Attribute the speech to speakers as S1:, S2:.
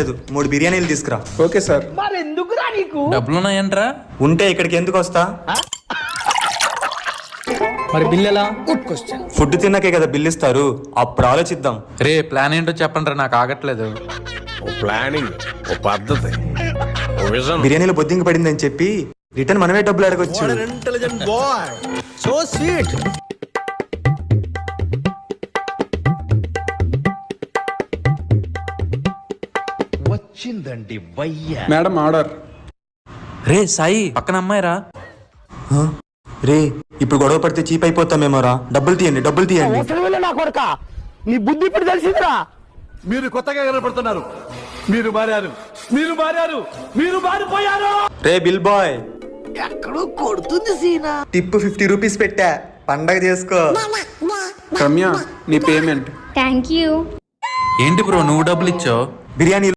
S1: 3 బిర్యానీలు తీసుకురా.
S2: Okay sir.
S3: డబ్బులున్నాయంట్రా?
S1: ఉంటే ఇక్కడికి ఎందుకు వస్తా?
S4: మరి బిల్ ఎలా?
S1: ఫుడ్ తిన్నాకే కదా బిల్ ఇస్తారు, అప్పుడు ఆలోచిద్దాం.
S3: రే ప్లాన్ ఏంటో చెప్పండి, నాకు ఆగట్లేదు.
S5: ప్లానింగ్, ఓ పద్ధతి, ఓ విజన్.
S1: బిర్యానీలో బొద్దింక పడిందని చెప్పి రిటర్న్ మనమే డబ్బులు అడగొచ్చు.
S5: Intelligent boy, so sweet.
S6: వచ్చిందండి వయ్యా.
S2: Madam order.
S3: రే సాయి, పక్కన అమ్మాయిరా.
S1: రే ఇప్పుడు గొడవ పడితే చీప్ అయిపోతామేమోరా. డబ్బులు తీయండి, డబ్బులు తీయండి.
S4: నా కొడుక నీ బుద్ధి ఇప్పుడు తెలిసిందిరా.
S6: మీరు కొత్తగా కనపడుతున్నారు. మీరు మారారు, మీరు మారారు, మీరు మారిపోయారు.
S1: రే బిల్ బాయ్,
S4: ఎక్కడో కొడుతుంది సీనా.
S1: టిప్ 50 రూపీస్ పెట్టా, పండగ చేసుకో.
S2: రమ్య నీ పేమెంట్.
S7: Thank you.
S3: ఏంటి బ్రో నువ్వు డబ్బులు ఇచ్చావు?
S1: బిర్యానీ